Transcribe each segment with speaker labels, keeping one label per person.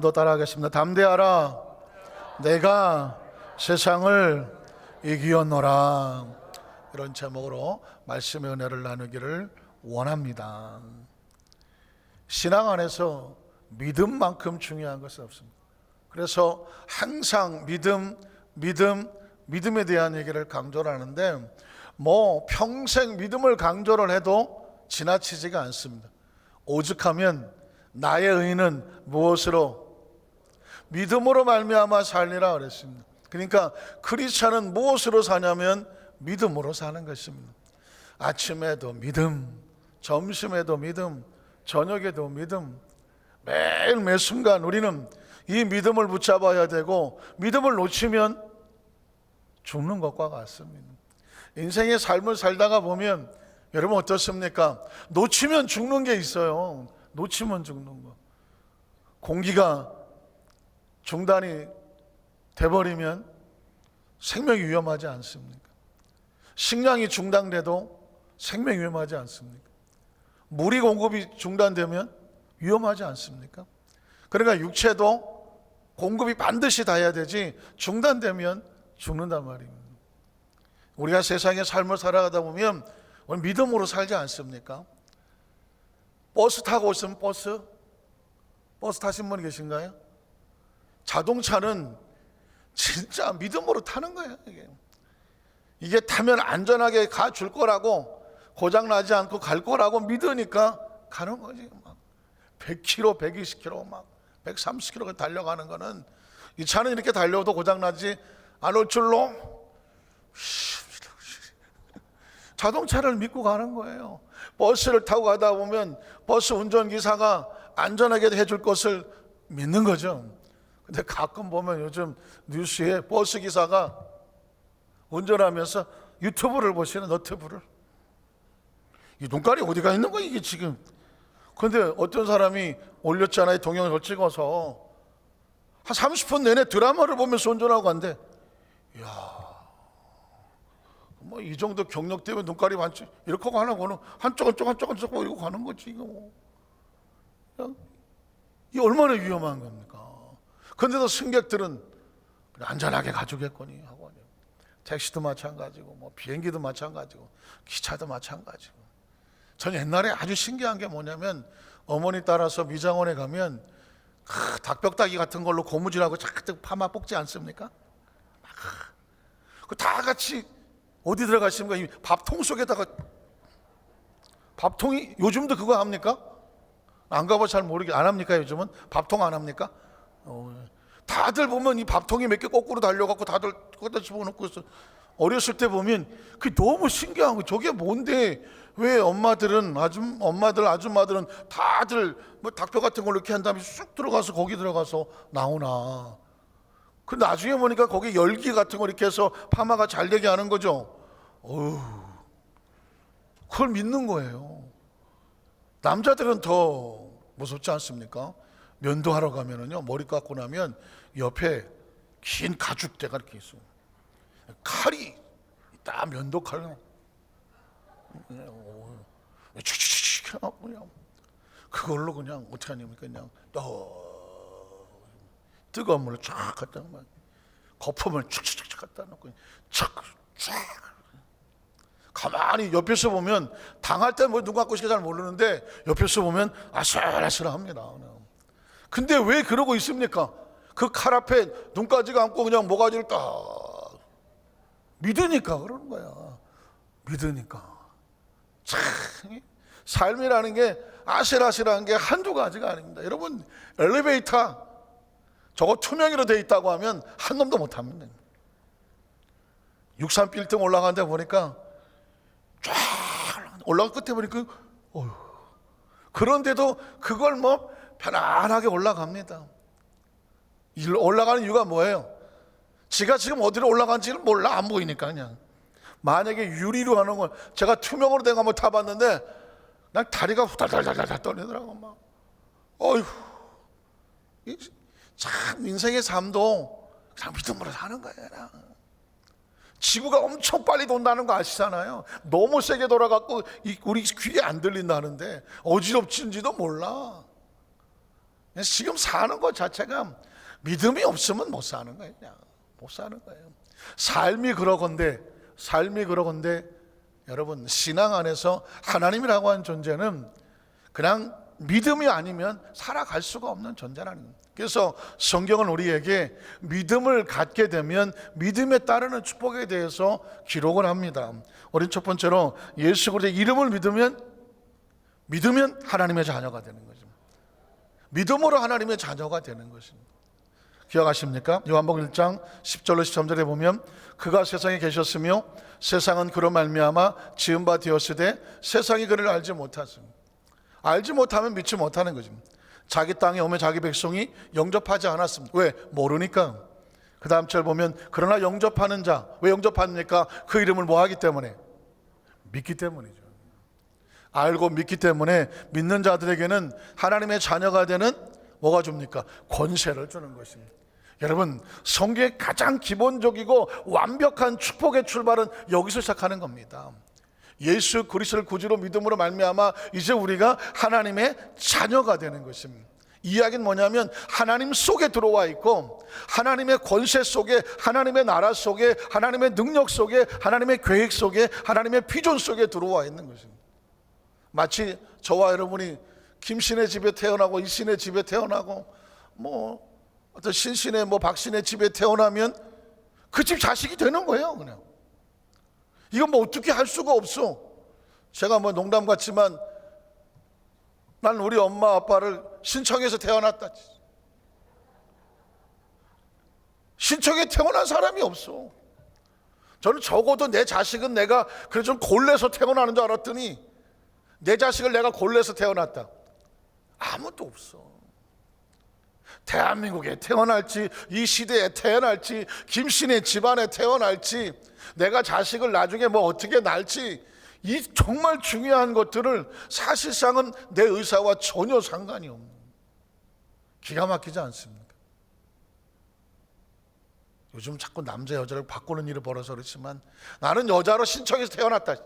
Speaker 1: 더 따라하겠습니다. 담대하라, 내가 세상을 이기었노라. 이런 제목으로 말씀의 은혜를 나누기를 원합니다. 신앙 안에서 믿음만큼 중요한 것은 없습니다. 그래서 항상 믿음에 대한 얘기를 강조를 하는데, 평생 믿음을 강조를 해도 지나치지가 않습니다. 오죽하면 나의 의는 무엇으로? 믿음으로 말미암아 살리라 그랬습니다. 그러니까 크리스찬은 무엇으로 사냐면 믿음으로 사는 것입니다. 아침에도 믿음, 점심에도 믿음, 저녁에도 믿음, 매일 매 순간 우리는 이 믿음을 붙잡아야 되고, 믿음을 놓치면 죽는 것과 같습니다. 인생의 삶을 살다가 보면 여러분 어떻습니까? 놓치면 죽는 게 있어요. 놓치면 죽는 거. 공기가 중단이 돼버리면 생명이 위험하지 않습니까? 식량이 중단돼도 생명이 위험하지 않습니까? 물이 공급이 중단되면 위험하지 않습니까? 그러니까 육체도 공급이 반드시 닿아야 되지, 중단되면 죽는단 말입니다. 우리가 세상의 삶을 살아가다 보면 믿음으로 살지 않습니까? 버스 타고 있으면 버스 타신 분 계신가요? 자동차는 진짜 믿음으로 타는 거예요. 이게 타면 안전하게 가줄 거라고, 고장나지 않고 갈 거라고 믿으니까 가는 거지. 막 100km, 120km, 막 130km 달려가는 거는, 이 차는 이렇게 달려도 고장나지 않을 줄로 자동차를 믿고 가는 거예요. 버스를 타고 가다 보면 버스 운전기사가 안전하게 해줄 것을 믿는 거죠. 근데 가끔 보면 요즘 뉴스에 버스기사가 운전하면서 유튜브를 보시는, 너튜브를. 이 눈깔이 어디가 있는 거야 이게 지금. 근데 어떤 사람이 올렸잖아요. 동영상을 찍어서 한 30분 내내 드라마를 보면서 운전하고 간대. 이야, 이 정도 경력 때문에 눈깔이 많지. 이렇게 하고 하나고는 한쪽 이러고 가는 거지. 이 얼마나 위험한 겁니까? 그런데도 승객들은 안전하게 가주겠거니 하고, 택시도 마찬가지고, 비행기도 마찬가지고, 기차도 마찬가지고. 전 옛날에 아주 신기한 게 뭐냐면, 어머니 따라서 미장원에 가면 닭뼈다귀 같은 걸로 고무줄하고 착 파마 뽑지 않습니까? 다 같이 어디 들어가십니까? 이 밥통 속에다가, 밥통이 요즘도 그거 합니까? 안 가봐 잘 안 합니까? 요즘은 밥통 안 합니까? 다들 보면 이 밥통이 몇 개 거꾸로 달려갖고 다들 거기다 집어넣고 있어. 어렸을 때 보면 그게 너무 신기한 거. 저게 뭔데 왜 엄마들은, 아줌마들은 다들 닭뼈 같은 걸로 이렇게 한 다음에 쑥 들어가서 거기 들어가서 나오나. 근데 나중에 보니까 거기 열기 같은 거 이렇게 해서 파마가 잘 되게 하는 거죠. 그걸 믿는 거예요. 남자들은 더 무섭지 않습니까? 면도하러 가면은요, 머리 깎고 나면 옆에 긴 가죽대가 이렇게 있어요. 칼이 딱 면도 칼, 칙칙칙 해갖고 그냥 그걸로 그냥 어떻게 하냐면 그냥 뜨거운 물을 쫙 갖다 놓으면 거품을 칙칙칙 갖다 놓고 쫙 가만히 옆에서 보면, 당할 때 눈 감고 있으니까 잘 모르는데 옆에서 보면 아슬아슬합니다. 근데 왜 그러고 있습니까? 그 칼 앞에 눈까지 감고 그냥 모가지를 딱 믿으니까 그러는 거야. 믿으니까. 참 삶이라는 게 아슬아슬한 게 한두 가지가 아닙니다. 여러분, 엘리베이터 저거 투명으로 돼 있다고 하면 한 놈도 못 탑니다. 63빌딩 올라가는데 보니까 쫙 올라가 끝에 보니까 그런데도 그걸 편안하게 올라갑니다. 올라가는 이유가 뭐예요? 지가 지금 어디로 올라간지를 몰라. 안 보이니까. 그냥 만약에 유리로 하는 걸 제가 투명으로 된 거 한번 타봤는데 난 다리가 후달달달달 떨리더라고. 막 참 인생의 삶도 그냥 믿음으로 사는 거예요. 지구가 엄청 빨리 돈다는 거 아시잖아요. 너무 세게 돌아갖고 우리 귀에 안 들린다는데 어지럽진지도 몰라. 지금 사는 것 자체가 믿음이 없으면 못 사는 거예요. 그냥 못 사는 거예요. 삶이 그러건대 여러분, 신앙 안에서 하나님이라고 하는 존재는 그냥 믿음이 아니면 살아갈 수가 없는 존재라는 거예요. 그래서 성경은 우리에게 믿음을 갖게 되면 믿음에 따르는 축복에 대해서 기록을 합니다. 우리 첫 번째로 예수 그리스도의 이름을 믿으면 하나님의 자녀가 되는 거죠. 믿음으로 하나님의 자녀가 되는 것입니다. 기억하십니까? 요한복음 1장 10절로 13절에 보면 그가 세상에 계셨으며 세상은 그로 말미암아 지은 바 되었으되 세상이 그를 알지 못하습니다. 알지 못하면 믿지 못하는 거죠. 자기 땅에 오면 자기 백성이 영접하지 않았습니다. 왜? 모르니까. 그 다음 절 보면 그러나 영접하는 자, 왜 영접합니까? 그 이름을 뭐 하기 때문에? 믿기 때문이죠. 알고 믿기 때문에 믿는 자들에게는 하나님의 자녀가 되는 뭐가 줍니까? 권세를 주는 것입니다. 여러분, 성경의 가장 기본적이고 완벽한 축복의 출발은 여기서 시작하는 겁니다. 예수 그리스도를 구주로 믿음으로 말미암아 이제 우리가 하나님의 자녀가 되는 것입니다. 이 이야기는 뭐냐면 하나님 속에 들어와 있고 하나님의 권세 속에, 하나님의 나라 속에, 하나님의 능력 속에, 하나님의 계획 속에, 하나님의 비전 속에 들어와 있는 것입니다. 마치 저와 여러분이 김씨네 집에 태어나고 이씨네 집에 태어나고 어떤 신씨네 박씨네 집에 태어나면 그 집 자식이 되는 거예요. 그냥 이건 어떻게 할 수가 없어. 제가 농담 같지만 난 우리 엄마 아빠를 신청해서 태어났다. 신청에 태어난 사람이 없어. 저는 적어도 내 자식은 내가 그래서 좀 골래서 태어나는 줄 알았더니 내 자식을 내가 골래서 태어났다. 아무도 없어. 대한민국에 태어날지, 이 시대에 태어날지, 김씨네 집안에 태어날지, 내가 자식을 나중에 어떻게 낳을지, 이 정말 중요한 것들을 사실상은 내 의사와 전혀 상관이 없는, 기가 막히지 않습니까? 요즘 자꾸 남자 여자를 바꾸는 일이 벌어서 그렇지만 나는 여자로 신청해서 태어났다.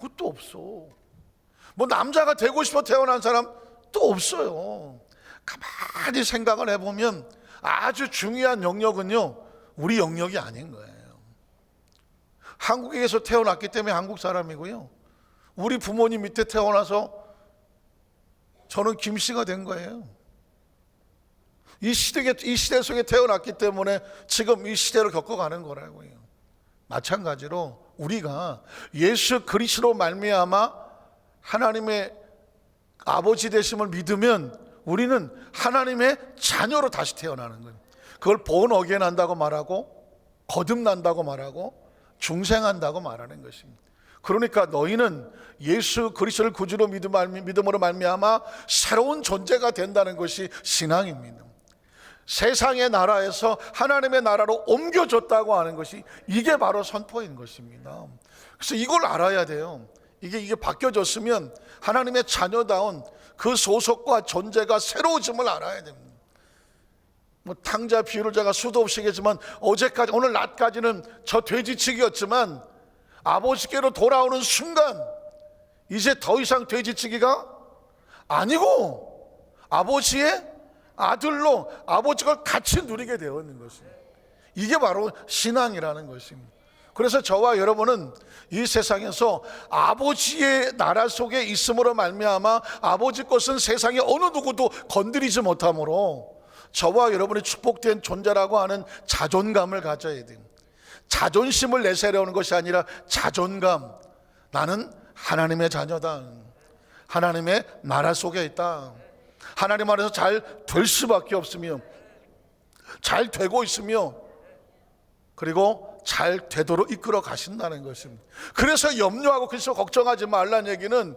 Speaker 1: 그것도 없어. 남자가 되고 싶어 태어난 사람 또 없어요. 가만히 생각을 해보면 아주 중요한 영역은요, 우리 영역이 아닌 거예요. 한국에서 태어났기 때문에 한국 사람이고요, 우리 부모님 밑에 태어나서 저는 김씨가 된 거예요. 이 시대 속에 태어났기 때문에 지금 이 시대를 겪어가는 거라고요. 마찬가지로 우리가 예수 그리스도로 말미암아 하나님의 아버지 되심을 믿으면 우리는 하나님의 자녀로 다시 태어나는 거예요. 그걸 본 어게인 한다고 말하고, 거듭난다고 말하고, 중생한다고 말하는 것입니다. 그러니까 너희는 예수 그리스도를 구주로 믿음으로 말미암아 새로운 존재가 된다는 것이 신앙입니다. 세상의 나라에서 하나님의 나라로 옮겨졌다고 하는 것이 이게 바로 선포인 것입니다. 그래서 이걸 알아야 돼요. 이게 바뀌어졌으면 하나님의 자녀다운 그 소속과 존재가 새로워짐을 알아야 됩니다. 탕자 비유를 제가 수도 없이 했지만 오늘 낮까지는 저 돼지치기였지만 아버지께로 돌아오는 순간 이제 더 이상 돼지치기가 아니고 아버지의 아들로 아버지가 같이 누리게 되었는 것입니다. 이게 바로 신앙이라는 것입니다. 그래서 저와 여러분은 이 세상에서 아버지의 나라 속에 있음으로 말미암아 아버지 것은 세상에 어느 누구도 건드리지 못하므로 저와 여러분이 축복된 존재라고 하는 자존감을 가져야 돼요. 자존심을 내세우는 것이 아니라 자존감. 나는 하나님의 자녀다. 하나님의 나라 속에 있다. 하나님 안에서 잘 될 수밖에 없으며 잘 되고 있으며 그리고 잘 되도록 이끌어 가신다는 것입니다. 그래서 염려하고 그래서 걱정하지 말라는 얘기는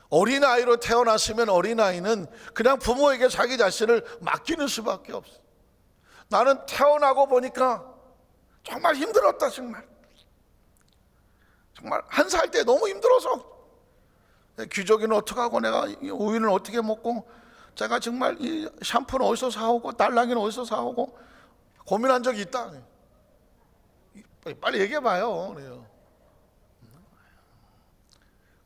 Speaker 1: 어린아이로 태어났으면 어린아이는 그냥 부모에게 자기 자신을 맡기는 수밖에 없어. 나는 태어나고 보니까 정말 힘들었다. 정말 한 살 때 너무 힘들어서 귀족이는 어떻게 하고 내가 이 우유는 어떻게 먹고 제가 정말 이 샴푸는 어디서 사오고 딸랑이는 어디서 사오고 고민한 적이 있다. 빨리 얘기해봐요. 그래요.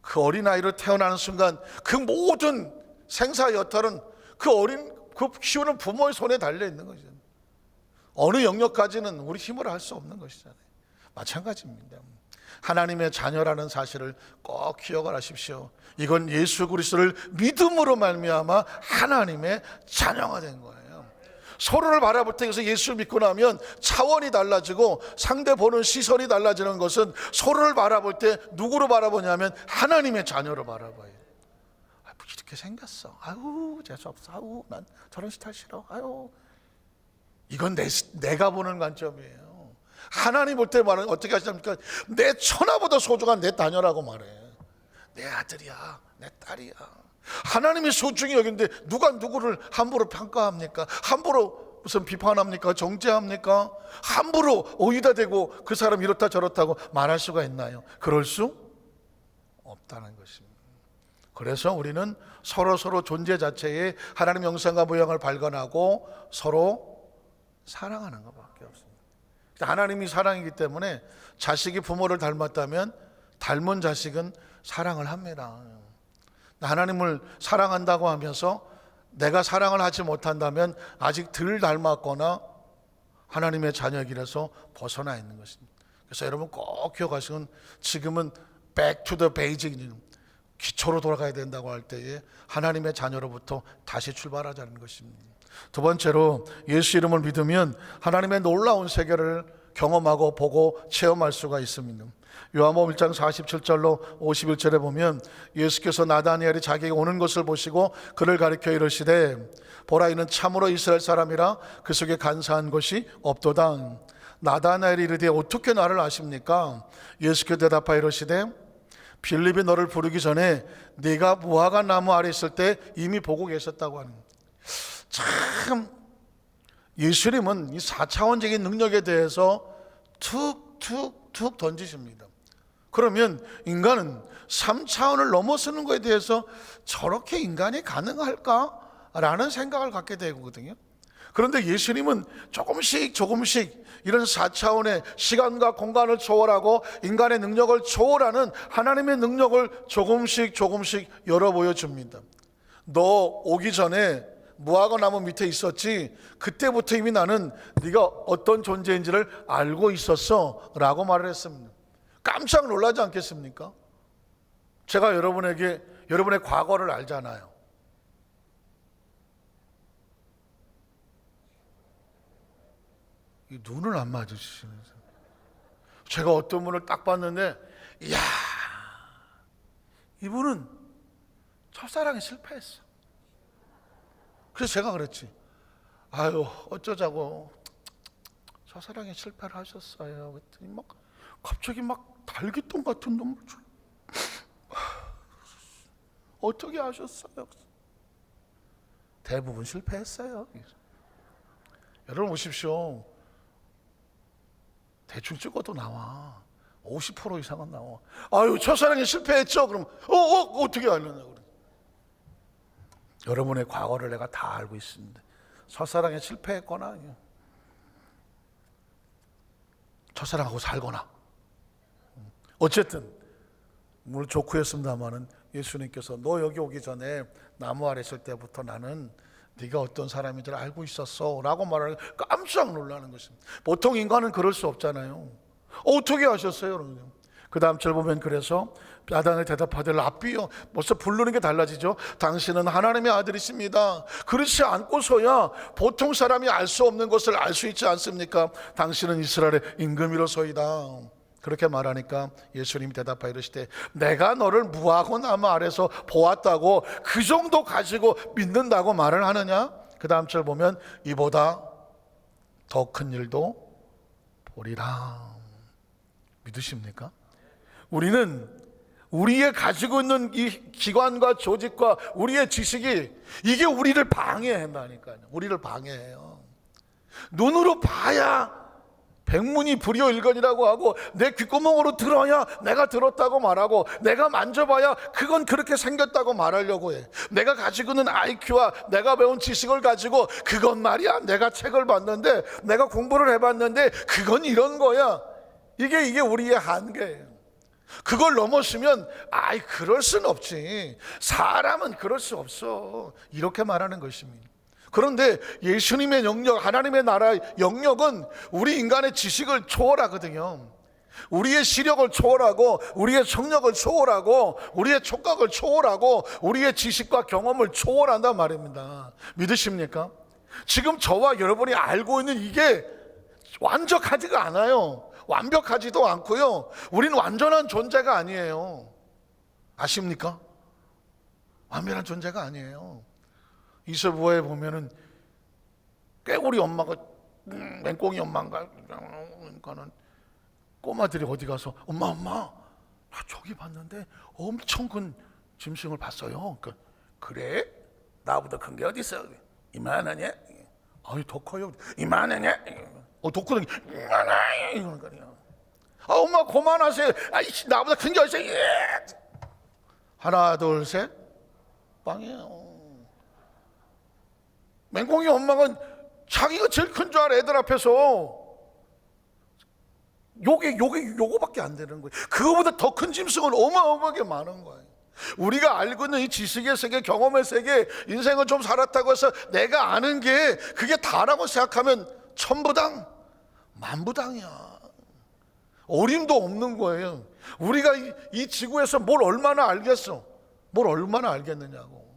Speaker 1: 그 어린아이로 태어나는 순간 그 모든 생사 여탈은 그 키우는 부모의 손에 달려 있는 거죠. 어느 영역까지는 우리 힘으로 할 수 없는 것이잖아요. 마찬가지입니다. 하나님의 자녀라는 사실을 꼭 기억을 하십시오. 이건 예수 그리스도를 믿음으로 말미암아 하나님의 자녀가 된 거예요. 서로를 바라볼 때 그래서 예수를 믿고 나면 차원이 달라지고 상대 보는 시선이 달라지는 것은 서로를 바라볼 때 누구로 바라보냐면 하나님의 자녀로 바라봐요. 이렇게 생겼어. 아유 재수없어. 아유 난 저런 스타일 싫어. 아유 이건 내가 보는 관점이에요. 하나님 볼 때 말은 어떻게 하십니까? 내 천하보다 소중한 내 자녀라고 말해. 내 아들이야, 내 딸이야. 하나님이 소중히 여기는데 누가 누구를 함부로 평가합니까? 함부로 무슨 비판합니까? 정죄합니까? 함부로 어디다 대고 그 사람 이렇다 저렇다고 말할 수가 있나요? 그럴 수 없다는 것입니다. 그래서 우리는 서로 존재 자체에 하나님 형상과 모양을 발견하고 서로 사랑하는 것밖에 없습니다. 하나님이 사랑이기 때문에 자식이 부모를 닮았다면 닮은 자식은 사랑을 합니다. 하나님을 사랑한다고 하면서 내가 사랑을 하지 못한다면 아직 덜 닮았거나 하나님의 자녀의 길에서 벗어나 있는 것입니다. 그래서 여러분 꼭 기억하시면 지금은 back to the basic, 기초로 돌아가야 된다고 할 때에 하나님의 자녀로부터 다시 출발하자는 것입니다. 두 번째로 예수 이름을 믿으면 하나님의 놀라운 세계를 경험하고 보고 체험할 수가 있습니다. 요한복음 1장 47절로 51절에 보면 예수께서 나다니엘이 자기에게 오는 것을 보시고 그를 가리켜 이르시되 보라 이는 참으로 이스라엘 사람이라 그 속에 간사한 것이 없도다. 나다나엘이 이르되 어떻게 나를 아십니까? 예수께서 대답하여 이르시되 빌립이 너를 부르기 전에 네가 무화과 나무 아래 있을 때 이미 보고 계셨다고 하는 거예요. 참 예수님은 이 4차원적인 능력에 대해서 툭툭툭 던지십니다. 그러면 인간은 3차원을 넘어서는 것에 대해서 저렇게 인간이 가능할까라는 생각을 갖게 되거든요. 그런데 예수님은 조금씩 이런 4차원의 시간과 공간을 초월하고 인간의 능력을 초월하는 하나님의 능력을 조금씩 열어 보여줍니다. 너 오기 전에 무화과 나무 밑에 있었지 그때부터 이미 나는 네가 어떤 존재인지를 알고 있었어 라고 말을 했습니다. 깜짝 놀라지 않겠습니까? 제가 여러분에게 여러분의 과거를 알잖아요. 이 눈을 안 마주치시면서 제가 어떤 분을 딱 봤는데 이야 이분은 첫사랑에 실패했어. 그래서 제가 그랬지. 아유 어쩌자고 첫사랑에 실패를 하셨어요. 그랬더니 막 갑자기 막 달기똥 같은 눈물 줄. 어떻게 하셨어요? 대부분 실패했어요. 여러분 보십시오. 대충 찍어도 나와. 50% 이상은 나와. 아유 첫사랑에 실패했죠. 그럼 어떻게 알려냐고. 여러분의 과거를 내가 다 알고 있습니다. 첫사랑에 실패했거나 첫사랑하고 살거나 어쨌든 물론 좋고였습니다마는 예수님께서 너 여기 오기 전에 나무 아래 있을 때부터 나는 네가 어떤 사람인지 알고 있었어 라고 말하는 깜짝 놀라는 것입니다. 보통 인간은 그럴 수 없잖아요. 어떻게 하셨어요? 그 다음 절 보면 그래서 아담이 대답하되 랍비요. 벌써 부르는 게 달라지죠. 당신은 하나님의 아들이십니다. 그렇지 않고서야 보통 사람이 알 수 없는 것을 알 수 있지 않습니까? 당신은 이스라엘의 임금이로소이다. 그렇게 말하니까 예수님이 대답하여 이르시되 내가 너를 무화과 나무 아래서 보았다고 그 정도 가지고 믿는다고 말을 하느냐? 그 다음 절 보면 이보다 더 큰 일도 보리라. 믿으십니까? 우리는 우리의 가지고 있는 이 기관과 조직과 우리의 지식이 이게 우리를 방해한다니까요. 우리를 방해해요. 눈으로 봐야 백문이 불여일견이라고 하고 내 귓구멍으로 들어야 내가 들었다고 말하고 내가 만져봐야 그건 그렇게 생겼다고 말하려고 해. 내가 가지고 있는 IQ와 내가 배운 지식을 가지고 그건 말이야 내가 책을 봤는데 내가 공부를 해봤는데 그건 이런 거야. 이게 우리의 한계예요. 그걸 넘었으면 아이 그럴 순 없지, 사람은 그럴 수 없어, 이렇게 말하는 것입니다. 그런데 예수님의 영역, 하나님의 나라의 영역은 우리 인간의 지식을 초월하거든요. 우리의 시력을 초월하고, 우리의 청력을 초월하고, 우리의 촉각을 초월하고, 우리의 지식과 경험을 초월한단 말입니다. 믿으십니까? 지금 저와 여러분이 알고 있는 이게 완벽하지가 않아요. 완벽하지도 않고요, 우리는 완전한 존재가 아니에요. 아십니까? 완벽한 존재가 아니에요. 이세부에 보면은 꾀구리 엄마가 맹꽁이 엄마인가 그러니까는 꼬마들이 어디 가서 엄마 나 저기 봤는데 엄청 큰 짐승을 봤어요. 그러니까, 그래? 나보다 큰 게 어디 있어? 이만하냐? 아니 더 커요. 이만하냐? 더 크다. 이만하냐? 이러니까요. 아 엄마 그만하세요. 아이씨 나보다 큰 게 어디 있어? 하나 둘 셋 빵이에요. 맹꽁이 엄마가 자기가 제일 큰 줄 알아. 애들 앞에서 요거밖에 안 되는 거예요. 그거보다 더 큰 짐승은 어마어마하게 많은 거예요. 우리가 알고 있는 이 지식의 세계, 경험의 세계, 인생을 좀 살았다고 해서 내가 아는 게 그게 다라고 생각하면 천부당 만부당이야. 어림도 없는 거예요. 우리가 이 지구에서 뭘 얼마나 알겠어? 뭘 얼마나 알겠느냐고.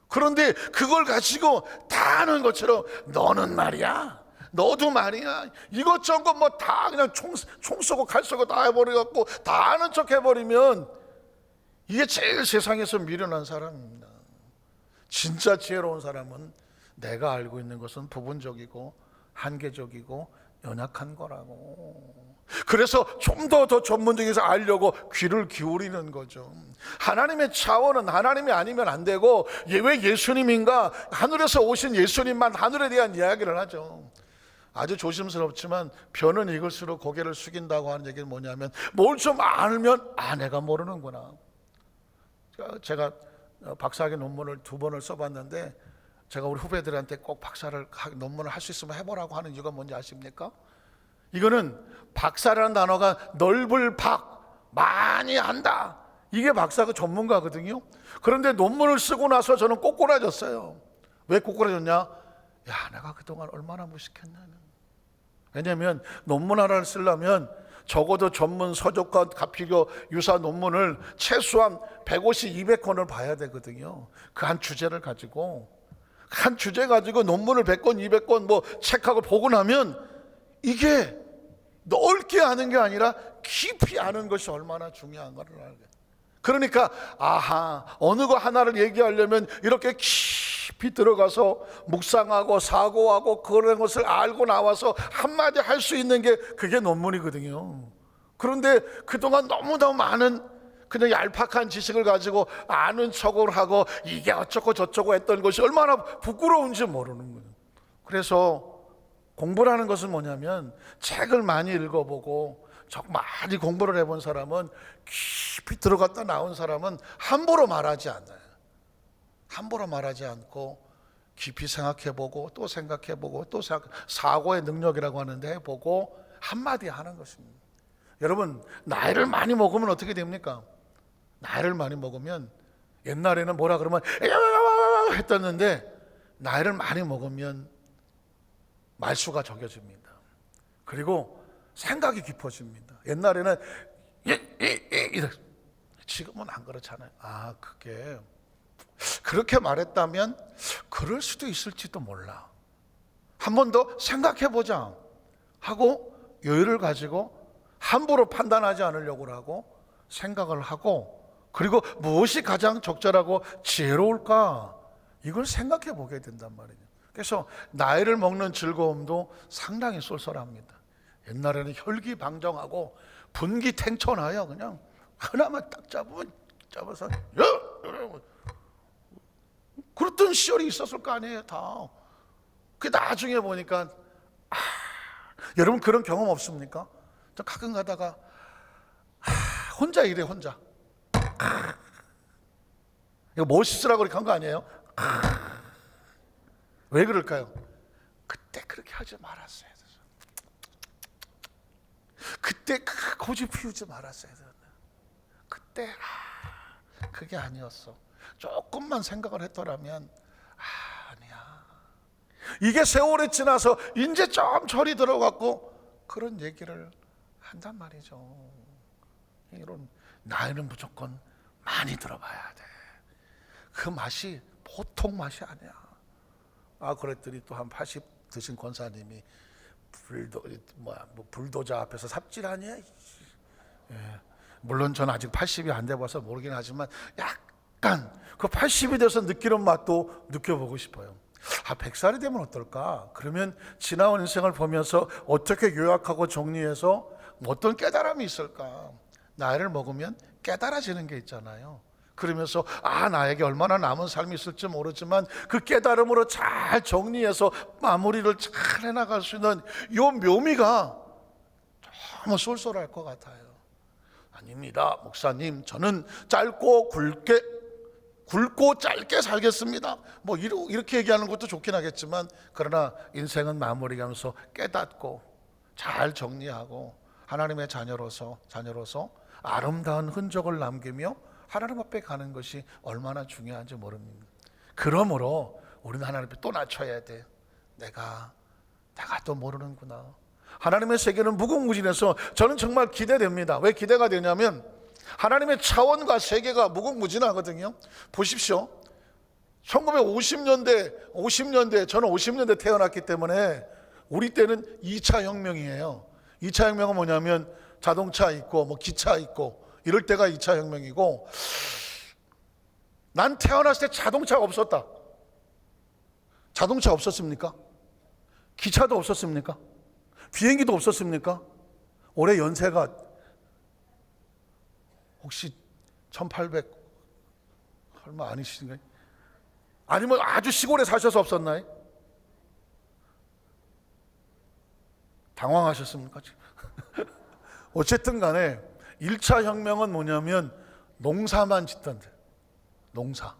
Speaker 1: 그런데 그걸 가지고 다 아는 것처럼 너는 말이야, 너도 말이야, 이것저것 뭐 다 그냥 총 쏘고 칼 쏘고 다 해버려갖고 다 아는 척 해버리면 이게 제일 세상에서 미련한 사람입니다. 진짜 지혜로운 사람은 내가 알고 있는 것은 부분적이고 한계적이고 연약한 거라고. 그래서 좀 더 전문적에서 알려고 귀를 기울이는 거죠. 하나님의 차원은 하나님이 아니면 안 되고, 왜 예수님인가, 하늘에서 오신 예수님만 하늘에 대한 이야기를 하죠. 아주 조심스럽지만 변은 익을수록 고개를 숙인다고 하는 얘기는 뭐냐면, 뭘 좀 알면 내가 모르는구나. 제가 박사학위 논문을 2번을 써봤는데, 제가 우리 후배들한테 꼭 논문을 할 수 있으면 해보라고 하는 이유가 뭔지 아십니까? 이거는 박사라는 단어가 넓을 박, 많이 안다, 이게 박사가 전문가거든요. 그런데 논문을 쓰고 나서 저는 꼬꾸라졌어요. 왜 꼬꾸라졌냐? 야, 내가 그동안 얼마나 무식했냐는. 왜냐하면 논문 하나를 쓰려면 적어도 전문 서적과 가피교 유사 논문을 최소한 150, 200권을 봐야 되거든요. 그 한 주제를 가지고, 한 주제 가지고 논문을 100권, 200권 뭐 책하고 보고 나면 이게 넓게 아는 게 아니라 깊이 아는 것이 얼마나 중요한가를 알게. 그러니까 어느 거 하나를 얘기하려면 이렇게 깊이 들어가서 묵상하고 사고하고 그런 것을 알고 나와서 한마디 할 수 있는 게 그게 논문이거든요. 그런데 그동안 너무너무 많은 그냥 얄팍한 지식을 가지고 아는 척을 하고 이게 어쩌고 저쩌고 했던 것이 얼마나 부끄러운지 모르는 거예요. 그래서 공부라는 것은 뭐냐면, 책을 많이 읽어보고 많이 공부를 해본 사람은, 깊이 들어갔다 나온 사람은 함부로 말하지 않아요. 함부로 말하지 않고 깊이 생각해보고 또 생각해보고 또 사고의 능력이라고 하는데 해보고 한마디 하는 것입니다. 여러분, 나이를 많이 먹으면 어떻게 됩니까? 나이를 많이 먹으면, 옛날에는 뭐라 그러면 했었는데 나이를 많이 먹으면 말수가 적어집니다. 그리고 생각이 깊어집니다. 옛날에는 지금은 안 그렇잖아요. 그게 그렇게 말했다면 그럴 수도 있을지도 몰라, 한 번 더 생각해보자 하고 여유를 가지고 함부로 판단하지 않으려고 하고 생각을 하고, 그리고 무엇이 가장 적절하고 지혜로울까, 이걸 생각해 보게 된단 말이에요. 그래서 나이를 먹는 즐거움도 상당히 쏠쏠합니다. 옛날에는 혈기방정하고 분기탱천하여 그냥 하나만 딱 잡아서 그랬던 시절이 있었을 거 아니에요, 다. 그 나중에 보니까 여러분 그런 경험 없습니까? 저 가끔 가다가 혼자 이래, 혼자. 이거 멋있으라고 그렇게 한 거 아니에요? 왜 그럴까요? 그때 그렇게 하지 말았어야 돼서. 그때 고집 피우지 말았어야 돼요. 그때 그게 아니었어. 조금만 생각을 했더라면 아니야. 이게 세월이 지나서 이제 좀 철이 들어갔고 그런 얘기를 한단 말이죠. 이런 나이는 무조건 많이 들어봐야 돼. 그 맛이 보통 맛이 아니야. 그랬더니 또 한 80 드신 권사님이 불도저 앞에서 삽질하냐? 예. 물론 저는 아직 80이 안 돼봐서 모르긴 하지만 약간 그 80이 돼서 느끼는 맛도 느껴보고 싶어요. 100살이 되면 어떨까? 그러면 지나온 인생을 보면서 어떻게 요약하고 정리해서 어떤 깨달음이 있을까? 나이를 먹으면 깨달아지는 게 있잖아요. 그러면서 나에게 얼마나 남은 삶이 있을지 모르지만 그 깨달음으로 잘 정리해서 마무리를 잘 해나갈 수 있는 이 묘미가 너무 쏠쏠할 것 같아요. 아닙니다, 목사님. 저는 짧고 굵고 짧게 살겠습니다. 뭐 이렇게 얘기하는 것도 좋긴 하겠지만, 그러나 인생은 마무리하면서 깨닫고 잘 정리하고 하나님의 자녀로서 아름다운 흔적을 남기며 하나님 앞에 가는 것이 얼마나 중요한지 모릅니다. 그러므로 우리는 하나님 앞에 또 낮춰야 돼. 내가 또 모르는구나. 하나님의 세계는 무궁무진해서 저는 정말 기대됩니다. 왜 기대가 되냐면 하나님의 차원과 세계가 무궁무진하거든요. 보십시오. 1950년대 저는 50년대 태어났기 때문에 우리 때는 2차 혁명이에요. 2차 혁명은 뭐냐면 자동차 있고 뭐 기차 있고 이럴 때가 2차 혁명이고, 난 태어났을 때 자동차가 없었다. 자동차 없었습니까? 기차도 없었습니까? 비행기도 없었습니까? 올해 연세가 혹시 1800 얼마 아니신가요? 아니면 아주 시골에 사셔서 없었나요? 당황하셨습니까? 어쨌든 간에 1차 혁명은 뭐냐면 농사만 짓던데, 농사.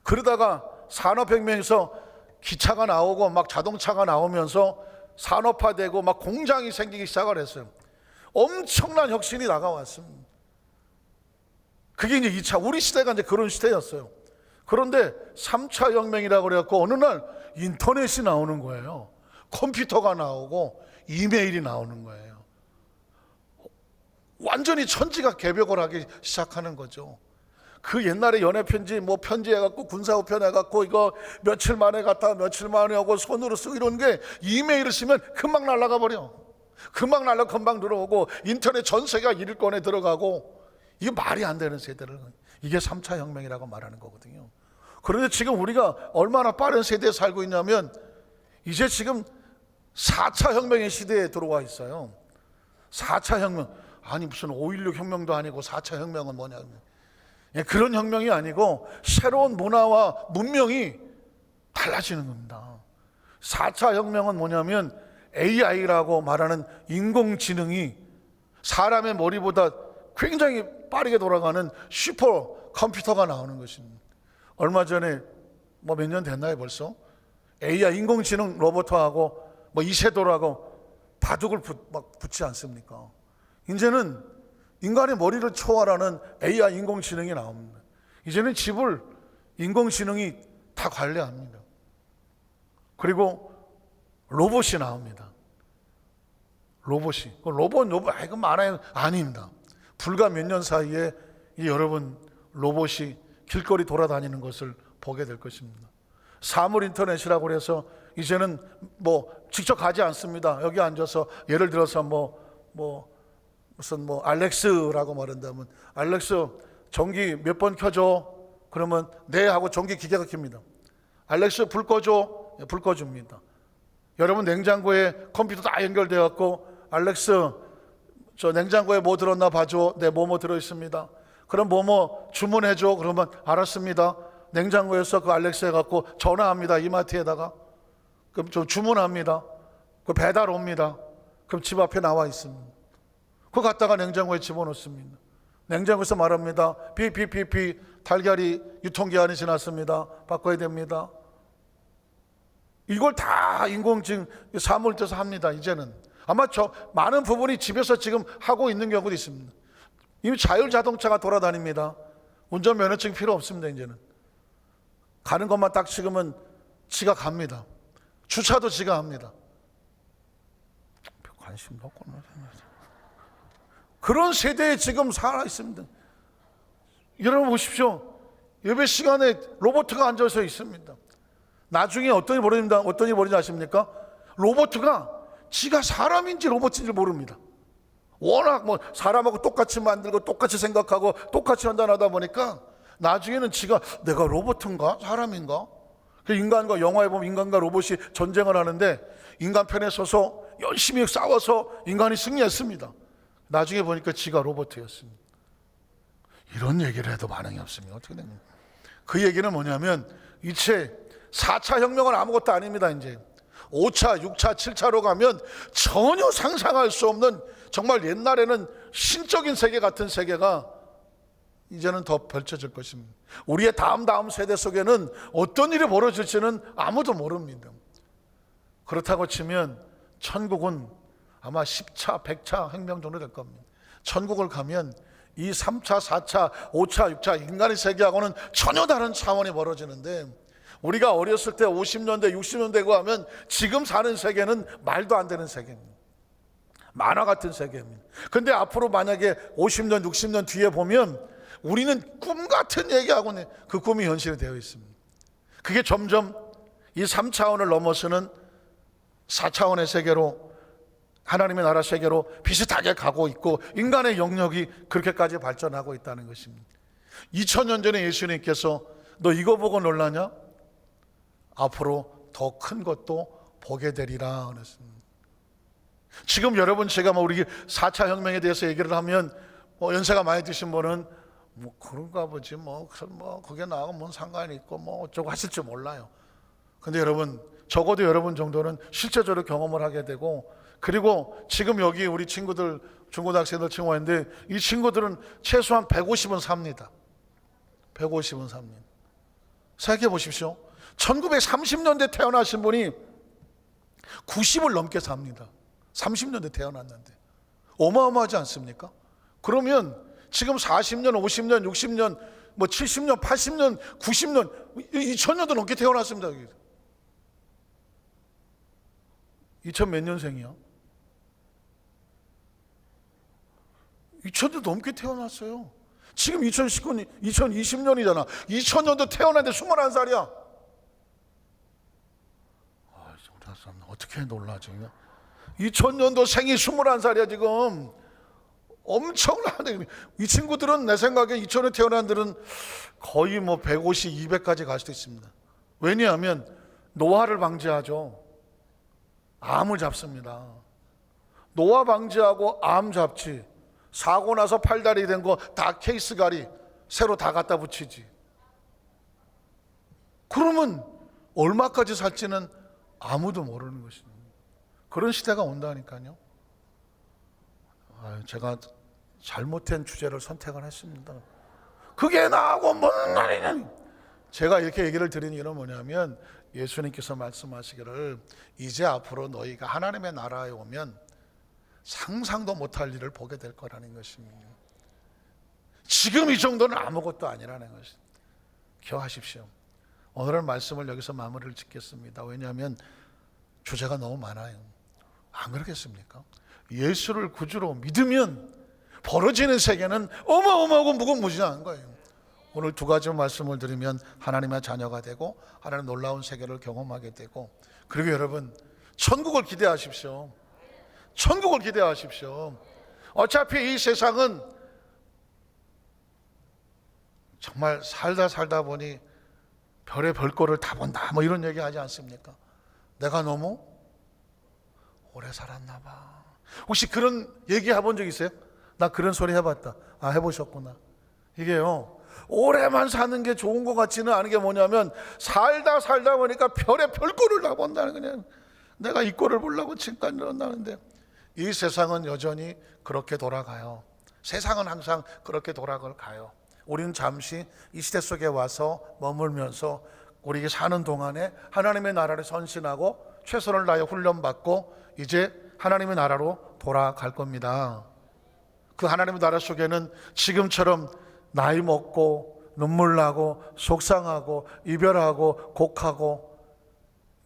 Speaker 1: 그러다가 산업혁명에서 기차가 나오고 막 자동차가 나오면서 산업화되고 막 공장이 생기기 시작을 했어요. 엄청난 혁신이 다가왔습니다. 그게 이제 2차, 우리 시대가 이제 그런 시대였어요. 그런데 3차 혁명이라고 그래갖고 어느 날 인터넷이 나오는 거예요. 컴퓨터가 나오고 이메일이 나오는 거예요. 완전히 천지가 개벽을 하기 시작하는 거죠. 그 옛날에 연애편지 뭐 편지해갖고 군사우편 해갖고 이거 며칠 만에 갔다가 며칠 만에 오고 손으로 쓰고 이런 게 이메일을 쓰면 금방 날아가 버려. 금방 들어오고 인터넷 전 세계가 1위권에 들어가고, 이게 말이 안 되는 세대를, 이게 3차 혁명이라고 말하는 거거든요. 그런데 지금 우리가 얼마나 빠른 세대에 살고 있냐면 이제 지금 4차 혁명의 시대에 들어와 있어요. 4차 혁명. 아니 무슨 5.16 혁명도 아니고 4차 혁명은 뭐냐. 그런 혁명이 아니고 새로운 문화와 문명이 달라지는 겁니다. 4차 혁명은 뭐냐면 AI라고 말하는 인공지능이 사람의 머리보다 굉장히 빠르게 돌아가는 슈퍼 컴퓨터가 나오는 것입니다. 얼마 전에 뭐 몇 년 됐나요 벌써? AI 인공지능 로봇하고 뭐 이세돌하고 바둑을 붙지 않습니까? 이제는 인간의 머리를 초월하는 AI 인공지능이 나옵니다. 이제는 집을 인공지능이 다 관리합니다. 그리고 로봇이 나옵니다. 로봇 이거 많아요. 아닙니다. 불과 몇 년 사이에 여러분 로봇이 길거리 돌아다니는 것을 보게 될 것입니다. 사물 인터넷이라고 해서 이제는 뭐 직접 가지 않습니다. 여기 앉아서 예를 들어서 무슨 알렉스라고 말한다면 알렉스 전기 몇 번 켜줘? 그러면 네 하고 전기 기계가 켭니다. 알렉스 불 꺼줘? 네, 불 꺼줍니다. 여러분 냉장고에 컴퓨터 다 연결되어 갖고 알렉스 저 냉장고에 뭐 들었나 봐줘. 네, 뭐뭐 들어있습니다. 그럼 뭐뭐 주문해줘. 그러면 알았습니다. 냉장고에서 그 알렉스 해갖고 전화합니다. 이마트에다가. 그럼 저 주문합니다. 그 배달 옵니다. 그럼 집 앞에 나와 있습니다. 그거 갖다가 냉장고에 집어넣습니다. 냉장고에서 말합니다. 삐삐삐삐 달걀이 유통기한이 지났습니다. 바꿔야 됩니다. 이걸 다 인공지능 사물에서 합니다. 이제는 아마 많은 부분이 집에서 지금 하고 있는 경우도 있습니다. 이미 자율자동차가 돌아다닙니다. 운전면허증 필요 없습니다. 이제는 가는 것만 딱 찍으면 지가 갑니다. 주차도 지가 합니다. 관심도 없고 그런 세대에 지금 살아 있습니다. 여러분 보십시오. 예배 시간에 로봇가 앉아서 있습니다. 나중에 어떤 일이 벌어집니다. 어떤 일이 벌어지지 아십니까? 로봇가 지가 사람인지 로봇인지 모릅니다. 워낙 뭐 사람하고 똑같이 만들고 똑같이 생각하고 똑같이 판단하다 보니까 나중에는 지가 내가 로봇인가 사람인가? 인간과, 영화에 보면 인간과 로봇이 전쟁을 하는데 인간 편에 서서 열심히 싸워서 인간이 승리했습니다. 나중에 보니까 지가 로봇이었습니다. 이런 얘기를 해도 반응이 없습니다. 어떻게 됩니까? 그 얘기는 뭐냐면 이제 4차 혁명은 아무것도 아닙니다. 이제 5차, 6차, 7차로 가면 전혀 상상할 수 없는, 정말 옛날에는 신적인 세계 같은 세계가 이제는 더 펼쳐질 것입니다. 우리의 다음 세대 속에는 어떤 일이 벌어질지는 아무도 모릅니다. 그렇다고 치면 천국은 아마 10차, 100차 혁명 정도 될 겁니다. 천국을 가면 이 3차, 4차, 5차, 6차 인간의 세계하고는 전혀 다른 차원이 벌어지는데, 우리가 어렸을 때 50년대, 60년대고 하면 지금 사는 세계는 말도 안 되는 세계입니다. 만화 같은 세계입니다. 근데 앞으로 만약에 50년, 60년 뒤에 보면 우리는 꿈 같은 얘기하고 그 꿈이 현실이 되어 있습니다. 그게 점점 이 3차원을 넘어서는 4차원의 세계로, 하나님의 나라 세계로 비슷하게 가고 있고, 인간의 영역이 그렇게까지 발전하고 있다는 것입니다. 2000년 전에 예수님께서 너 이거 보고 놀라냐? 앞으로 더 큰 것도 보게 되리라 그랬습니다. 지금 여러분, 제가 우리 4차 혁명에 대해서 얘기를 하면 연세가 많이 드신 분은 그런가 보지, 그게 나하고 뭔 상관이 있고 어쩌고 하실 줄 몰라요. 근데 여러분, 적어도 여러분 정도는 실제적으로 경험을 하게 되고, 그리고 지금 여기 우리 친구들, 중고등학생들 친구 있는데 이 친구들은 최소한 150은 삽니다. 150은 삽니다. 생각해 보십시오. 1930년대 태어나신 분이 90을 넘게 삽니다. 30년대 태어났는데 어마어마하지 않습니까? 그러면 지금 40년, 50년, 60년, 70년, 80년, 90년, 2000년도 넘게 태어났습니다. 2000 몇 년생이야? 2000도 넘게 태어났어요. 지금 2019년, 2020년이잖아. 2000년도 태어났는데 21살이야. 어떻게 놀라 지금? 2000년도 생이 21살이야 지금. 엄청나네. 이 친구들은 내 생각에 2000년에 태어난 들은 거의 150, 200까지 갈 수도 있습니다. 왜냐하면 노화를 방지하죠. 암을 잡습니다. 노화 방지하고 암 잡지. 사고 나서 팔다리 된 거 다 케이스 가리 새로 다 갖다 붙이지. 그러면 얼마까지 살지는 아무도 모르는 것입니다. 그런 시대가 온다니까요. 제가 잘못된 주제를 선택을 했습니다. 그게 나하고 뭔 말이냐. 제가 이렇게 얘기를 드리는 이유는 뭐냐면, 예수님께서 말씀하시기를 이제 앞으로 너희가 하나님의 나라에 오면 상상도 못할 일을 보게 될 거라는 것입니다. 지금 이 정도는 아무것도 아니라는 것입니다. 기억하십시오. 오늘의 말씀을 여기서 마무리를 짓겠습니다. 왜냐하면 주제가 너무 많아요. 안 그렇겠습니까? 예수를 구주로 믿으면 벌어지는 세계는 어마어마하고 무궁무진한 거예요. 오늘 두 가지 말씀을 드리면 하나님의 자녀가 되고 하나님의 놀라운 세계를 경험하게 되고, 그리고 여러분 천국을 기대하십시오. 천국을 기대하십시오. 어차피 이 세상은 정말 살다 보니 별의 별꼴을 다 본다 이런 얘기 하지 않습니까? 내가 너무 오래 살았나 봐. 혹시 그런 얘기 해본 적 있어요? 나 그런 소리 해봤다. 해보셨구나. 이게요, 오래만 사는 게 좋은 것 같지는 않은 게 뭐냐면, 살다 보니까 별의 별꼴을 다 본다는, 그냥 내가 이 꼴을 보려고 지금까지 일어나는데, 이 세상은 여전히 그렇게 돌아가요. 세상은 항상 그렇게 돌아가요. 우리는 잠시 이 시대 속에 와서 머물면서 우리가 사는 동안에 하나님의 나라를 선신하고 최선을 다해 훈련받고 이제 하나님의 나라로 돌아갈 겁니다. 그 하나님의 나라 속에는 지금처럼 나이 먹고 눈물 나고 속상하고 이별하고 곡하고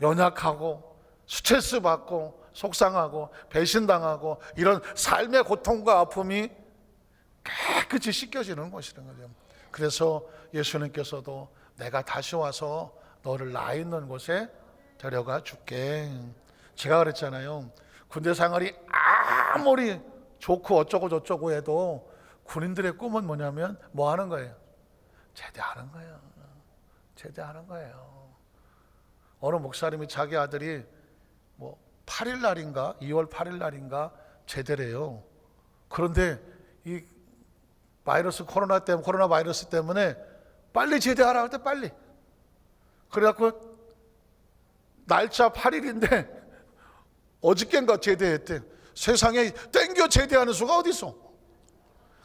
Speaker 1: 연약하고 스트레스 받고 속상하고 배신당하고 이런 삶의 고통과 아픔이 깨끗이 씻겨지는 것이라는 거죠. 그래서 예수님께서도 내가 다시 와서 너를 나 있는 곳에 데려가 줄게. 제가 그랬잖아요. 군대 생활이 아무리 좋고 어쩌고 저쩌고 해도 군인들의 꿈은 뭐냐면 뭐 하는 거예요? 제대하는 거예요. 제대하는 거예요. 어느 목사님이 자기 아들이 뭐 8일 날인가 2월 8일 날인가 제대래요. 그런데 이 코로나 바이러스 때문에 빨리 제대하라 할 때 빨리. 그래갖고 날짜 8일인데 어저께인가 제대했대. 세상에 땡겨 제대하는 수가 어디 있어?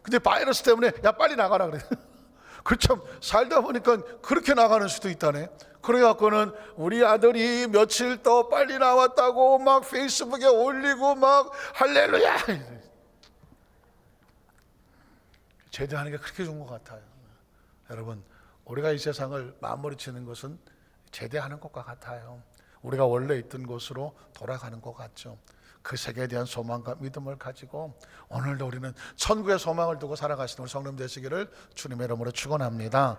Speaker 1: 근데 바이러스 때문에 야 빨리 나가라 그래. 그참 살다 보니까 그렇게 나가는 수도 있다네. 그래갖고는 우리 아들이 며칠 더 빨리 나왔다고 막 페이스북에 올리고 막 할렐루야. 제대하는 게 그렇게 좋은 것 같아요. 여러분, 우리가 이 세상을 마무리 치는 것은 제대하는 것과 같아요. 우리가 원래 있던 곳으로 돌아가는 것 같죠. 그 세계에 대한 소망과 믿음을 가지고 오늘도 우리는 천국의 소망을 두고 살아가시는 우리 성도님 되시기를 주님의 이름으로 축원합니다.